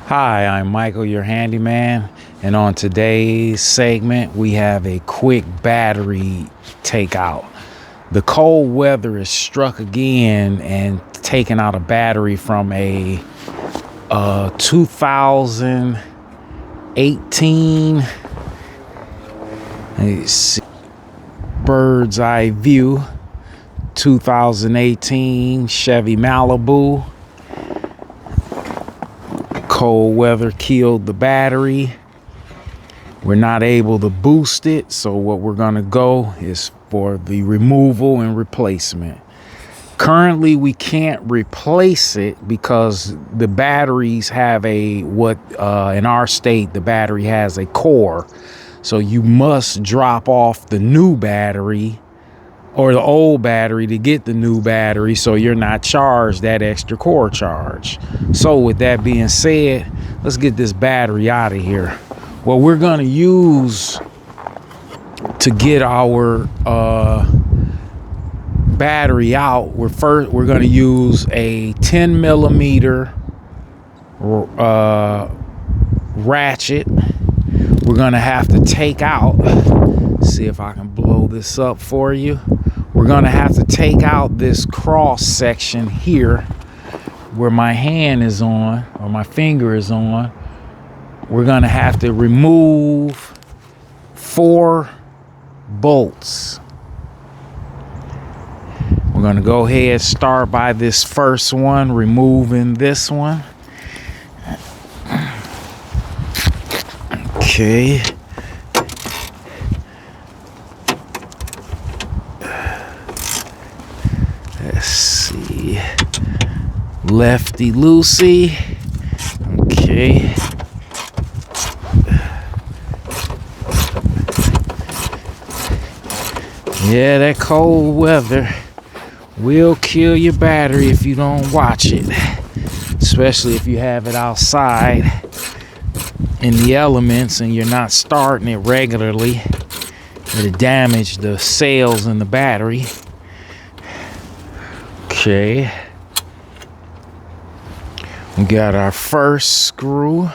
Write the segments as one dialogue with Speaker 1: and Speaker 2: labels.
Speaker 1: Hi, I'm Michael, your handyman, and on today's segment, we have a quick battery takeout. The cold weather is struck again and taking out a battery from a 2018 let's see, bird's eye view 2018 Chevy Malibu. Cold weather killed the battery. We're not able to boost it, so what we're gonna go is for the removal and replacement. Currently we can't replace it because the batteries have in our state the battery has a core, so you must drop off the new battery or the old battery to get the new battery, so you're not charged that extra core charge. So with that being said, let's get this battery out of here. What we're gonna use to get our battery out, we're gonna use a 10 millimeter ratchet. We're gonna have to take out, see if I can blow this up for you. We're gonna have to take out this cross section here where my hand is on, or my finger is on. We're gonna have to remove 4 bolts. We're gonna go ahead, start by this first one, removing this one. Okay. Let's see. Lefty loosey. Okay. Yeah, that cold weather will kill your battery if you don't watch it, especially if you have it outside in the elements and you're not starting it regularly. It'll damage the cells in the battery. Okay, we got our first screw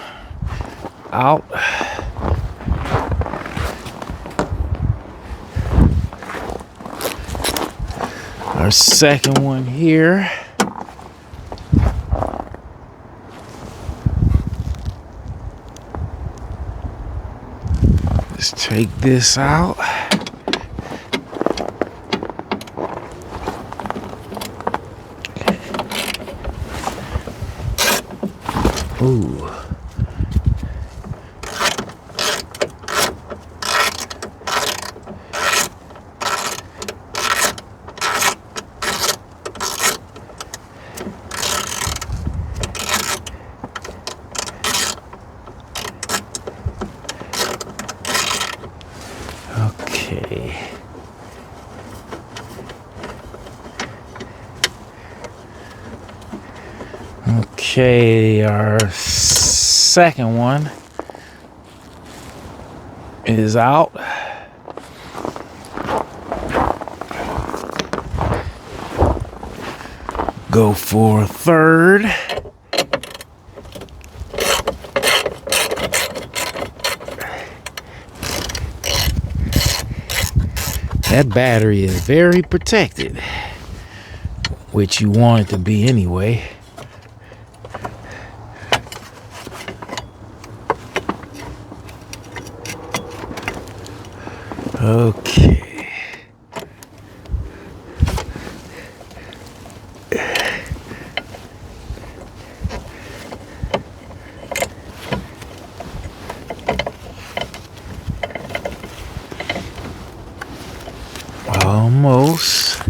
Speaker 1: out. Our second one here. Let's take this out. Ooh. Okay. Okay, our second one is out. Go for a third. That battery is very protected, which you want it to be anyway. Okay. Almost.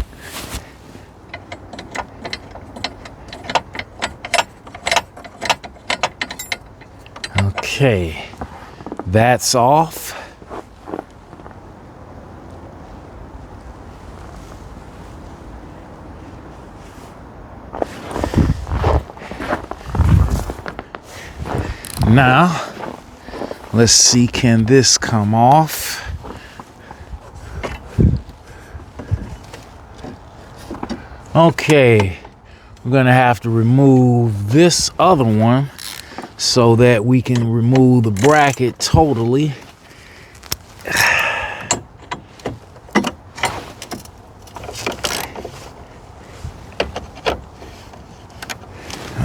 Speaker 1: Okay, that's off. Now, let's see, can this come off? Okay, we're gonna have to remove this other one so that we can remove the bracket totally.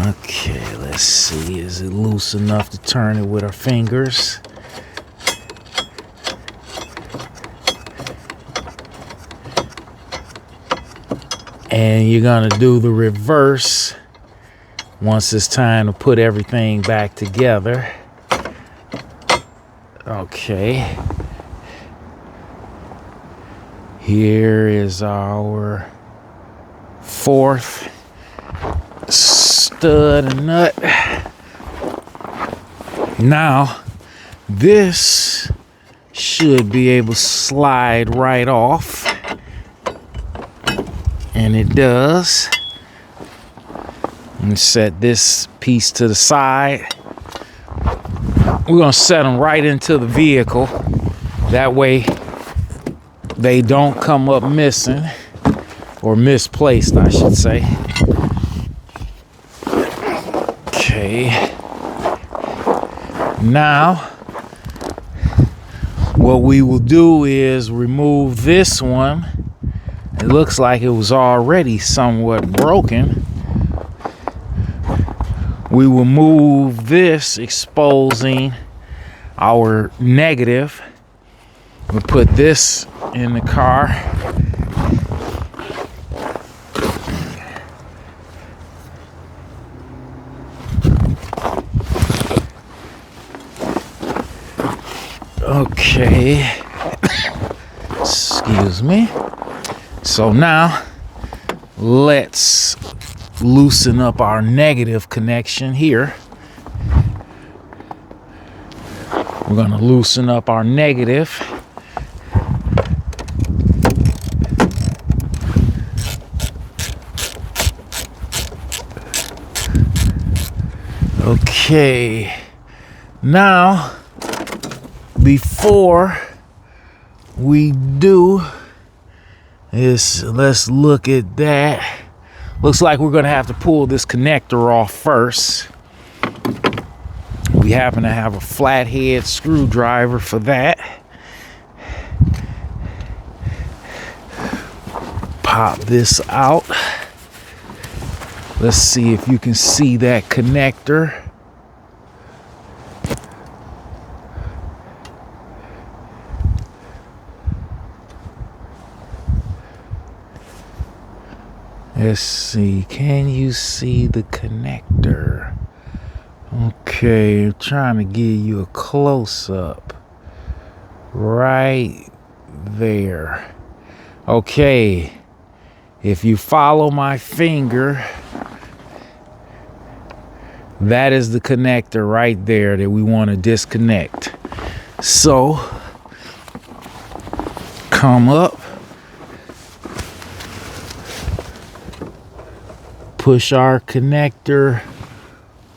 Speaker 1: Okay, let's see. Is it loose enough to turn it with our fingers? And you're gonna do the reverse once it's time to put everything back together. Okay. Here is our fourth stud and nut. Now, this should be able to slide right off. And it does. Let me set this piece to the side. We're gonna set them right into the vehicle. That way they don't come up missing, or misplaced, I should say. Okay. Now, what we will do is remove this one. It looks like it was already somewhat broken. We will move this, exposing our negative. We'll put this in the car. Okay. Excuse me. So now, let's loosen up our negative connection here. We're going to loosen up our negative. Okay. Now, before we do is, let's look at that. Looks like we're gonna have to pull this connector off first. We happen to have a flathead screwdriver for that. Pop this out. Let's see if you can see that connector. Let's see, can you see the connector? Okay, I'm trying to give you a close-up. Right there. Okay, if you follow my finger, that is the connector right there that we want to disconnect. So, come up. Push our connector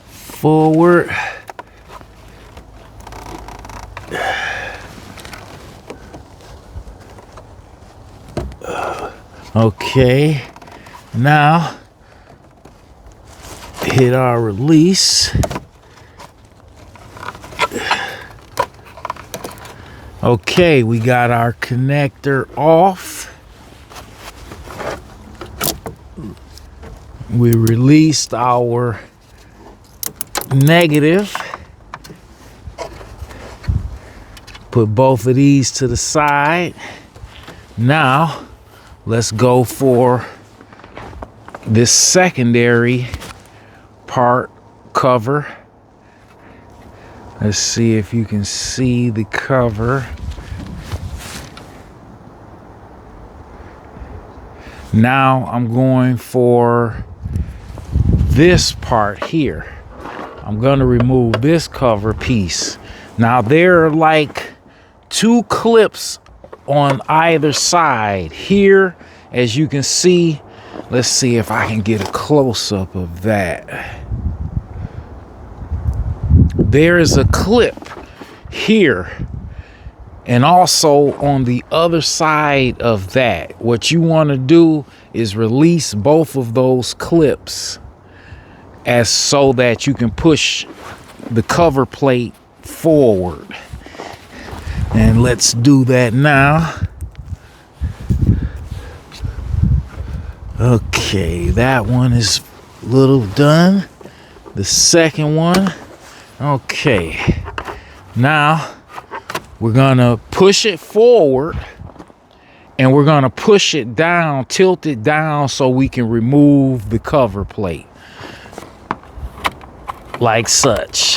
Speaker 1: forward. Okay, now hit our release. Okay, we got our connector off. We released our negative. Put both of these to the side. Now, let's go for this secondary part cover. Let's see if you can see the cover. Now I'm going for this part here. I'm going to remove this cover piece. Now there are like two clips on either side here, as you can see. Let's see if I can get a close-up of that. There is a clip here, and also on the other side of that. What you want to do is release both of those clips, as so that you can push the cover plate forward. And let's do that now. Okay, that one is a little done. The second one. Okay. Now we're gonna push it forward and we're gonna push it down, tilt it down so we can remove the cover plate. Like such.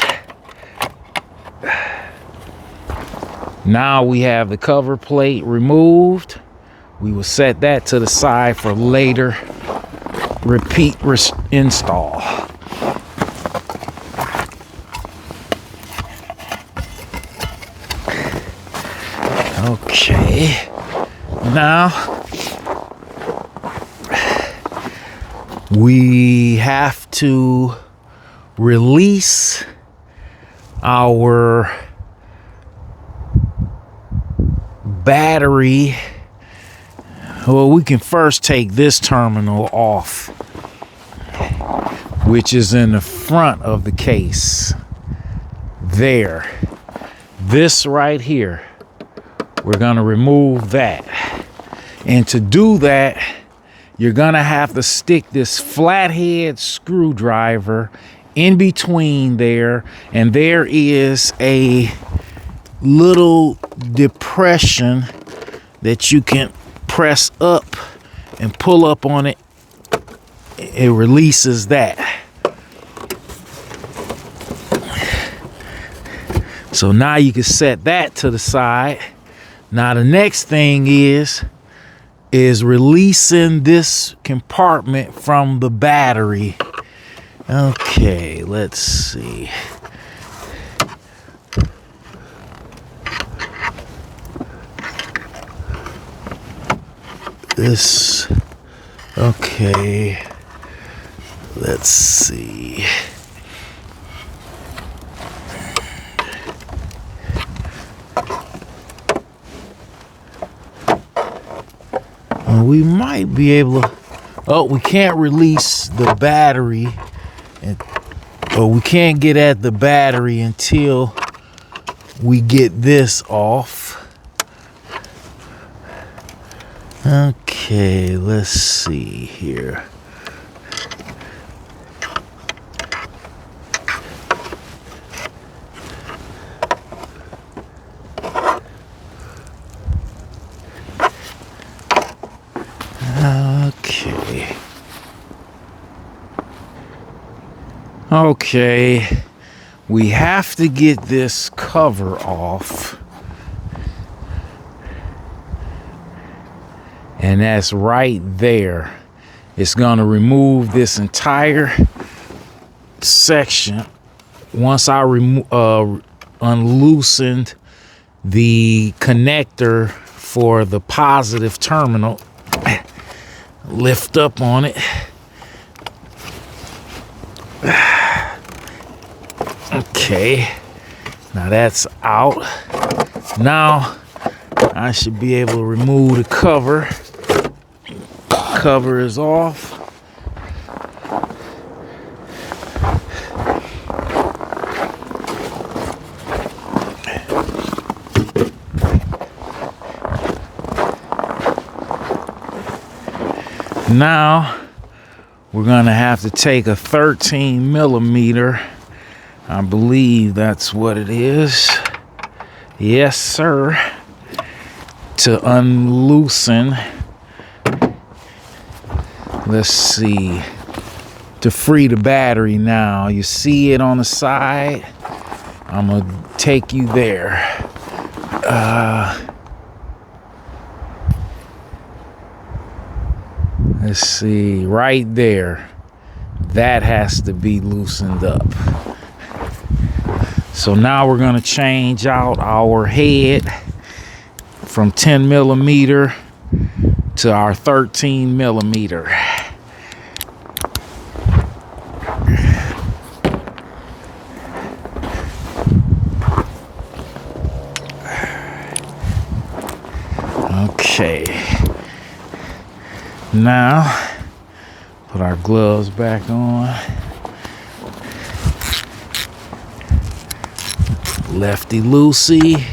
Speaker 1: Now we have the cover plate removed. We will set that to the side for later repeat install. Okay, now we have to release our battery. Well, we can first take this terminal off, which is in the front of the case. There. This right here. We're going to remove that. And to do that, you're going to have to stick this flathead screwdriver in between there. And there is a little depression that you can press up and pull up on it. It releases that. So now you can set that to the side. Now the next thing is releasing this compartment from the battery. Okay, let's see. This, okay, let's see. We might be able to, oh, we can't release the battery, or we can't get at the battery until we get this off. Okay, let's see here. Okay, we have to get this cover off. And that's right there. It's going to remove this entire section. Once I unloosened the connector for the positive terminal, lift up on it. Okay, now that's out. Now I should be able to remove the cover. Cover is off. Now we're gonna have to take a 13 millimeter. I believe that's what it is. Yes, sir. To unloosen. Let's see. To free the battery now. You see it on the side? I'm going to take you there. Let's see. Right there. That has to be loosened up. So now we're going to change out our head from 10 millimeter to our 13 millimeter. Okay. Now, put our gloves back on. Lefty loosey.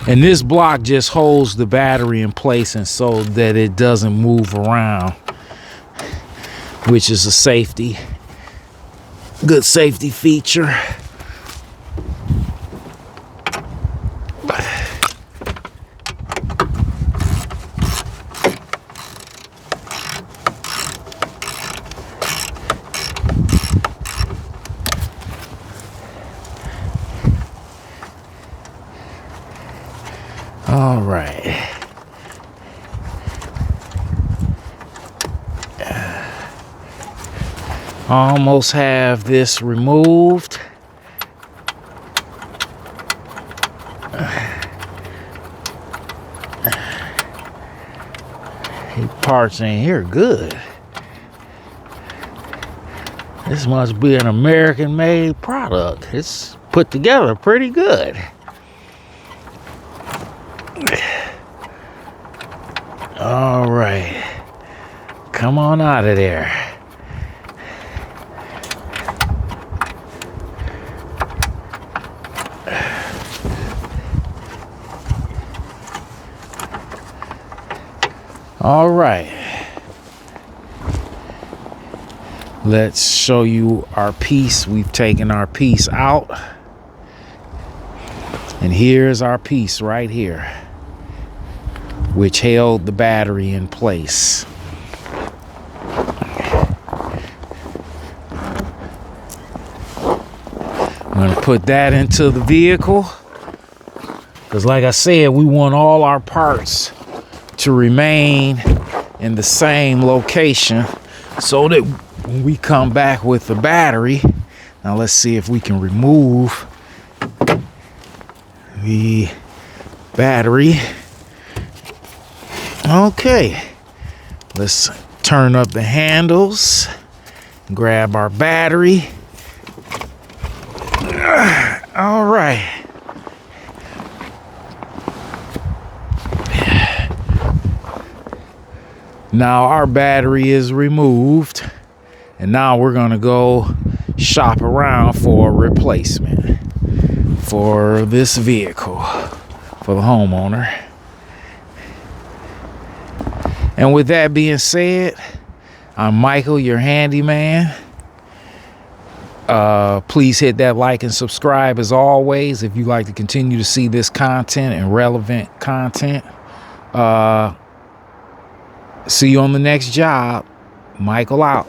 Speaker 1: And this block just holds the battery in place and so that it doesn't move around, which is a safety, good safety feature. All right. Almost have this removed. These parts in here good. This must be an American-made product. It's put together pretty good. All right, come on out of there. All right, let's show you our piece. We've taken our piece out, and here's our piece right here, which held the battery in place. I'm gonna put that into the vehicle because, like I said, we want all our parts to remain in the same location so that when we come back with the battery, now let's see if we can remove the battery. Okay, let's turn up the handles, grab our battery. All right. Now our battery is removed, and now we're gonna go shop around for a replacement for this vehicle for the homeowner. And with that being said, I'm Michael, your handyman. Please hit that like and subscribe as always if you like to continue to see this content and relevant content. See you on the next job. Michael out.